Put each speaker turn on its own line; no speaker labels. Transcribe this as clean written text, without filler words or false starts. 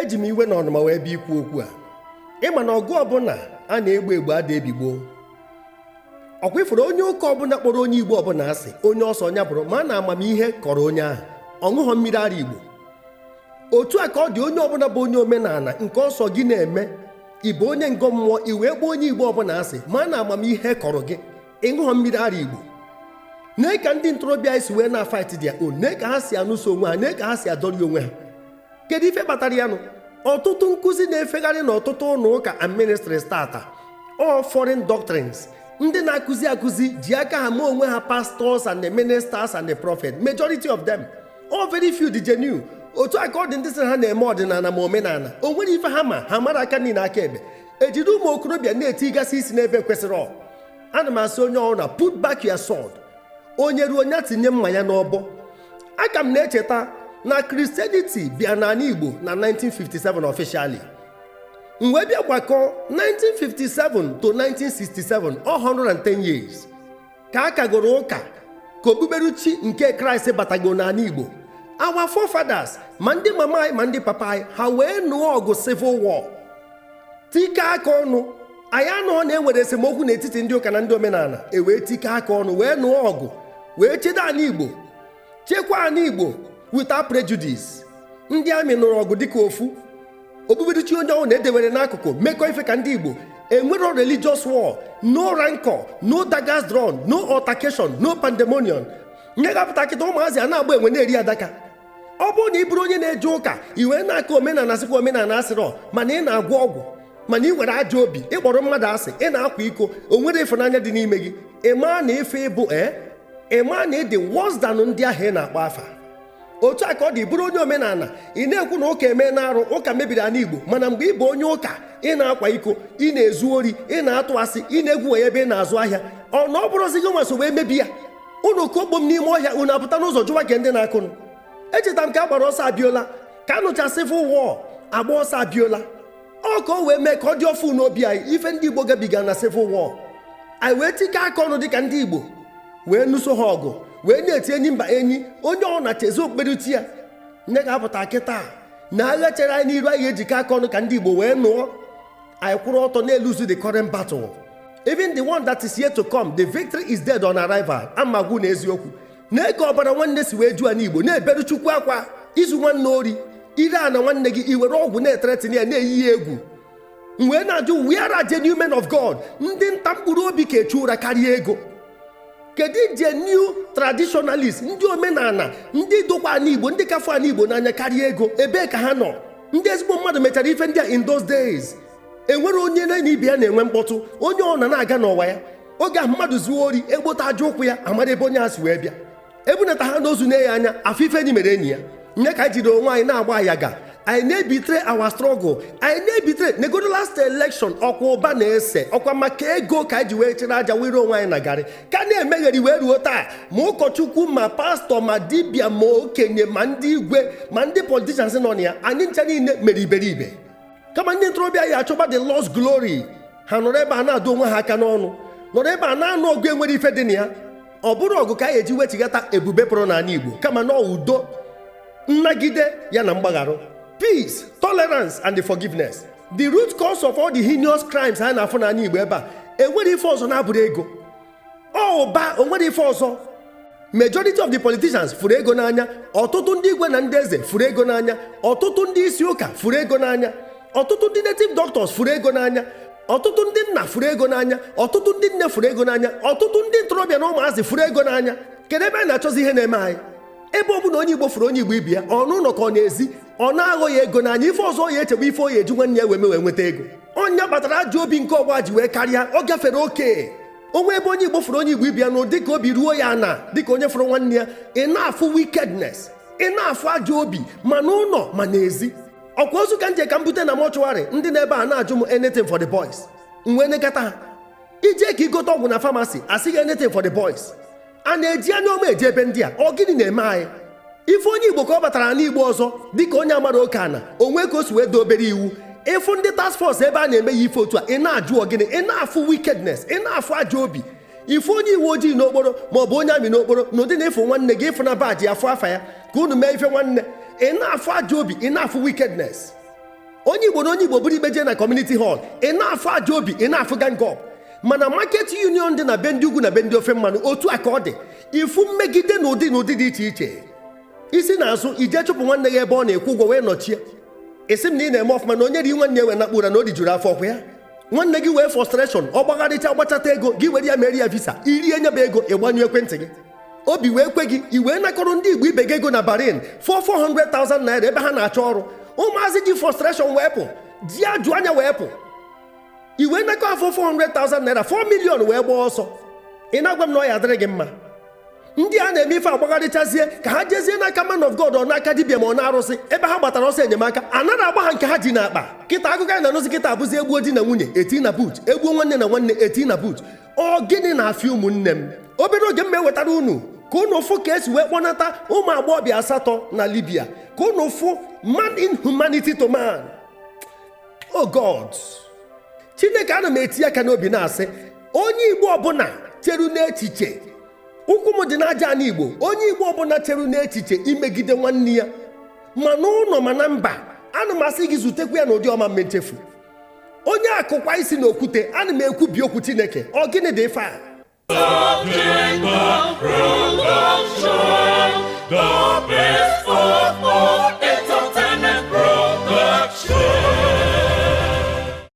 eji m iwe na ọnụma wee bịa ikwu okwu a. Ịma na ọgụ ọbụla a na-egbu ada ebigbo. Ọkwa ifuru onye ụka ọbụla kpọrọ onye Igbo ọbụla asị onye ọsọ ọnya bụrụ ma na amamihe kọrọ onye ahụ ọṅụghọ mmiri ara Igbo. Otu a ka ọ dị onye ọbụla bụ onye omenala nke ọsọ gị na-eme ịbụ onye ngọ mmụọ iwee gbuo onye Igbo ọbụla asị ma na amamihe kọrọ gị ịṅụghọ mmiri ara Igbo. Nee ka ndị ntorobịa isi wee na-fight dia o, nee ka ha si anụso onwe ha, nee ka ha si adọrị onwe ha. Kedu ife kpatara ya nụ? Ọtụtụ nkụzi na-efegharị n'ọtụtụ ụlọ ụka and ministries tata, all foreign doctrines. Ndị na-akụzi ji aka ha mee onwe ha pastors and the ministers and the prophet, majority of them, all very few dị genuine. Otu aka ọ dị ndị sị ha na-eme ọdịnala ma omenala, o nwere ife ha mara aka niile aka ebe ejide ụmụ okorobịa na-etigasị isi n'ebe kwesịrị. Ana m asị onye ọrụ na put back your sword. Onye ruo onye tinye mma ya n'ọbọ. Aka m na-echeta na Christianity bịa n'ala Igbo na 1957 officially. Mgbe bịa gbakọ 1957 to 1967, 110 years ka a kagoro ụka ka okpukperechi nke Kraịst batago n'ala Igbo. Our forefathers, ma ndị mama anyị ma ndị papa anyị, ha wee nụọ ọgụ civil war. Tike aka ọnụ, anyị anụọ na-enwere esemokwu n'etiti ndị ụka na ndị omenala, ewee tike aka ọnụ wee nụọ ọgụ wee chedo ala Igbo, chekwa ala Igbo without prejudice. Ndị amị nụrụ ọgụ dịka ofu. Okpukperechi onye ọhụrụ na-edewere n'akụkụ mekọ ife ka ndị Igbo. Enwero religious war, no rancor, no daggers drawn, no altercation, no pandemonium. Nye gapụta kịta ụmụazị a na-agba enwe na-eri adaka. Ọ bụrụ na ị bụrụ onye na-eje ụka iwe na-aka omenala sịkwa omenala asịrọ, mana ị na-agwọ ọgwụ, mana ị nwere ajọ obi, ịkpọrọ mmadụ asị, ị na-akwa iko, o nwere ịfụnanya dị n'ime gị, ịma na ife ịbụ ịma na ịdị worse than ndị ahụ ị na-akpọ afa. Otu a ka ọ dị bụrụ onye omenala ị na-ekwu na ụka eme na-arụ, ụka mebiri ala Igbo, mana mgbe ị bụ onye ụka ị na-akwa iko, ị na-ezu ori, ị na-atụ asị, ị na-egwu wee ebe ị na-azụ ahịa, ọ na ọ bụrụzi gị nwa so wee mebi ya. Unu kokpo m n'ime ọhịa, unu apụta n'ụzọ jụwa ke ndị na-akụnụ. Echeta m ka a gbara ọsọ abịola, ka anụcha civil war agba ọsọ abịola. Ọ ka o wee mee ka ọ dị ọfụ n'obi anyị ife ndị Igbo gabiga na civil war. Anyị wee tike aka ọnụ dịka ndị Igbo wee nụso ha ọgụ, wee na-eti enyi mba enyi, onye ọ na-chezi okpukperechi ya. Nye ga-apụta kịta na agha chere anyị n'iru anyị ejikọ aka ọnụ ka ndị Igbo wee nụọ. Anyị kwụrụ ọtọ na-eluzu the current battle. Even the one that is yet to come, the victory is dead on arrival. Amagwu na eziokwu. Na-eke ọbara nwanne si wee juo n'Igbo na-eberu Chukwu akwa izu nwanne ori, ire a na nwanne gị iwere ọgwụ na-eteretin ya na-eyi ya egwu. Wee na-ajụ, where are genuine men of God? Ndị nta mkpụrụ obi ka echu ụra karịa ego. Kedu genuine traditionalists, ndị omenala, ndị dokwa ala Igbo, ndị kafọ ala Igbo n'anya karịa ego? Ebee ka ha nọ? Ndị ezigbo mmadụ mechara ife ndị a in those days. Enwere onye na-enye ibe ya na-enwe mkpọtụ, onye ọ na-aga n'ụwa ya. Oge ahụ mmadụ zuo ori, egbota ajọ ụkwụ ya, amara ebe onye a si wee bịa. Ebunata ha n'ozu na-enye anya, afọ ife enyi mere enyi ya. Nye ka anyị jiri onwe anyị na-agba ayaga. Anyị na-ebitre our struggle. Anyị na-ebitre negoro last election, ọkwa ụba na-ese, ọkwa maka ego ka anyị ji wee chere aja were onwe anyị na garị. Ka na-emegheri wee ruo taa, ma ụkọchukwu ma pastọ ma dibịa ma okenye ma ndị igwe ma ndị politicians nọ na ya, anyị ncha niile mere iberibe. Kama ndị ntorobịa ya achọba the lost glory, ha nọrọ ebe a na-adụ onwe ha aka n'ọnụ, nọrọ ebe a na-anụ ọgụ enwere ife dị na ya. Ọ bụrụ ọgụ ka anyị eji wechigata ebube pụrụ n'ala Igbo, kama na udo, nnagide ya na mgbagharụ, peace, tolerance and the forgiveness. The root cause of all the heinous crimes ha na-afụ n'ala Igbo ebe a, enwere ife ọzọ na-abụrụ ego. Ụba onwere ife ọzọ. Majority of the politicians furu ego n'anya, ọtụtụ ndị igwe na ndị eze furu ego n'anya, ọtụtụ ndị isi ụka furu ego n'anya, ọtụtụ ndị native doctors furu ego n'anya, ọtụtụ ndị nna furu ego n'anya, ọtụtụ ndị nne furu ego n'anya, ọtụtụ ndị ntorobịa na ụmụazị furu ego n'anya. Kedu ebe anyị na-achọzi ihe na-eme anyị? Ebe ọ bụ na onye Igbo furu onye Igbo ibi ya, ọ n'ụlọ ka ọ na-ezi, ọ na-aghọ ya ego n'anya, ife ọzọ ya echegbu ife oyi eji nwanne ya wee nweta ego. Onye kpatara ajọ obi nke ọgba ji wee karịa, ọ gafere oke. Onwe ebe onye Igbo furu onye Igbo ibi ya nụ dịka obi ruo ya na dịka onye furu nwanne ya, ị na-afụ wickedness, ị na-afụ ajọ obi ma n'ụlọ ma n'ezi. Ọkwa ozu ka nje ka m bute na mọchụwarị, ndị na-ebe a na-ajụ m anything for the boys. Mgbe nekata ha ije ka igote ọgwụ na famasi asịghị anything for the boys. A na-eji anya ọma eji ebe ndị a, ọ gịnị na-eme anyị? Ife onye Igbo ka ọ batara n'Igbo ọzọ dịka onye amara oke ana, onwe ka o si wee doo obere iwu. Ịfụ ndị task force ebe a na-eme ya ife otu a, ị na-ajụ ọgịnị, ị na-afụ wickedness, ị na-afụ ajọ obi. Ife onye iwe ojii n'okporo maọbụ onye amị n'okporo n'ụdị na ịfụ nwanne gị ịfụ na baji afụ afa ya ka unu mee ife nwanne, ị na-afụ ajọ obi, ị na-afụ wickedness. onye Igbo na onye Igbo bụrụ ikpe jee na community hall, ị na-afụ aja obi, ị na-afụ gang up. Mana market union dị na be ndị ugwu na be ndị ofe mmanụ otu a ka ọ dị. Ifu mmegide n'ụdị dị iche iche. Isi n'azụ ije chụpụ nwanne gị ebe ọ na-ekwu ụgwọ wee nọchie. Esi m na ị na-eme ọfụma na onye dị nwanne ewe na kpụra na o dijuru afọ ọkwa ya. Nwanne gị wee frustration, ọ gbachata ego gị were ya mere ya visa, iri enyebe ego ịgbanyụ ekwentị gị. Obi wee kwe gị, i wee nakọrọ ndị Igbo ibe gị ego na Bahrain for 400,000 naira ebe ha na-achọ ọrụ. Ụmụazị ji frustration wee pụ, ji ajụ anya wee pụ. I wee nakọ afọ 400,000 naira, 4 million wee gbaa ọsọ. Ị na-agwa m na ọ ya adịrị gị mma. Ndị a na-eme ife agbagharịchazie ka ha jezie n'aka man of God ọ n'aka dibịa ma ọ na-arụsị ebe ha gbatara ọsọ enyemaka, anaghị agba ha nke ha ji n'akpa. Kịta akụkọ anyị na-anụzi kịta abụzi egbuo di na nwunye eti na boot, egbuo nwanne na nwanne eti na boot. Ọ gịnị na-afịa ụmụnne m? Obere oge m ewetara unu ka unu fụ ka esi wee kpọnata ụmụ agbọghọbịa 8 na Libya, ka unu fụ man in humanity to man. Oh God, Chineke ana m eti aka n'obi na-asị onye Igbo ọbụla cheru n'echiche, ụkwụ m dị n'aja ana Igbo, onye Igbo ọbụla cheru n'echiche imegide nwanne ya ma n'ụlọ ma na mba, ana m asị gị zutekwa ya n'ụdị ọma mmechefu. Onye akụkwa isi n'okwute, ana m ekwubi okwu Chineke, ọ gịnị dị ife a?